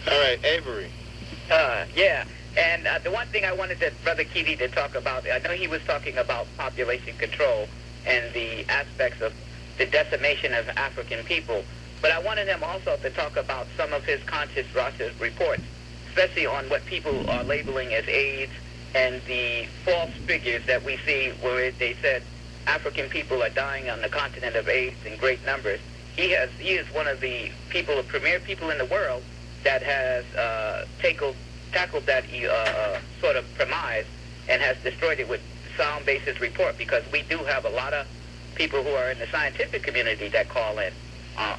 All right, Avery. Yeah. And the one thing I wanted Brother Keidi to talk about, I know he was talking about population control and the aspects of the decimation of African people, but I wanted him also to talk about some of his conscious reports, especially on what people are labeling as AIDS and the false figures that we see where they said African people are dying on the continent of AIDS in great numbers. He is one of the premier people in the world that has tackled that sort of premise and has destroyed it with sound basis report, because we do have a lot of people who are in the scientific community that call in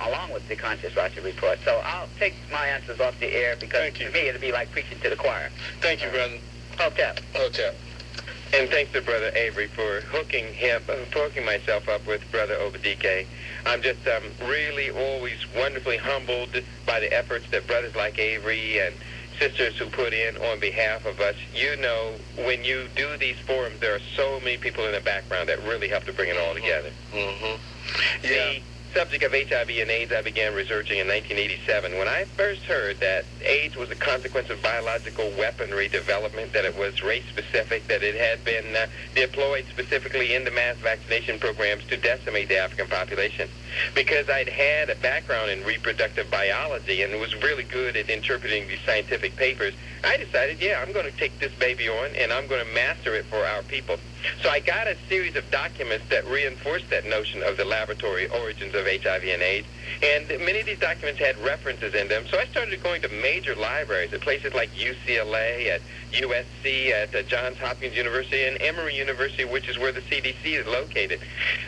along with the conscious Roger report. So I'll take my answers off the air, because to me it'll be like preaching to the choir. Thank you, brother. Hotep. And thanks to Brother Avery for hooking myself up with Brother Obadike. I'm just really always wonderfully humbled by the efforts that brothers like Avery and sisters who put in on behalf of us. You know, when you do these forums, there are so many people in the background that really help to bring it all together. Mm-hmm. Yeah. The subject of HIV and AIDS I began researching in 1987 when I first heard that AIDS was a consequence of biological weaponry development, that it was race-specific, that it had been deployed specifically in the mass vaccination programs to decimate the African population. Because I'd had a background in reproductive biology and was really good at interpreting these scientific papers, I decided, yeah, I'm going to take this baby on and I'm going to master it for our people. So I got a series of documents that reinforced that notion of the laboratory origins of HIV and AIDS, and many of these documents had references in them. So I started going to major libraries at places like UCLA, at USC, at Johns Hopkins University, and Emory University, which is where the CDC is located.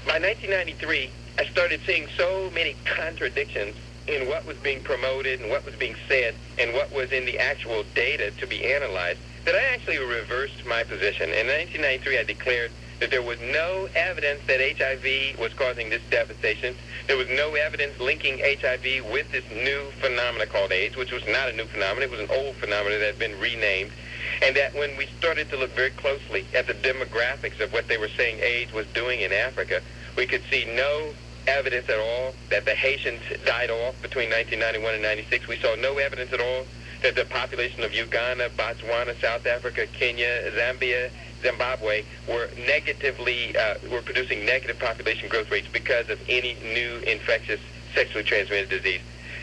By 1993, I started seeing so many contradictions in what was being promoted and what was being said and what was in the actual data to be analyzed that I actually reversed my position. In 1993, I declared that there was no evidence that HIV was causing this devastation. There was no evidence linking HIV with this new phenomena called AIDS, which was not a new phenomenon. It was an old phenomenon that had been renamed. And that when we started to look very closely at the demographics of what they were saying AIDS was doing in Africa, we could see no evidence at all that the Haitians died off between 1991 and 96. We saw no evidence at all that the population of Uganda, Botswana, South Africa, Kenya, Zambia, Zimbabwe were producing negative population growth rates because of any new infectious sexually transmitted disease.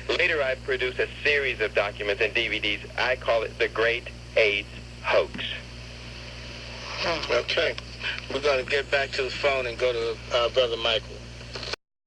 Later, I produced a series of documents and DVDs. I call it the Great AIDS Hoax. Okay. We're going to get back to the phone and go to Brother Michael.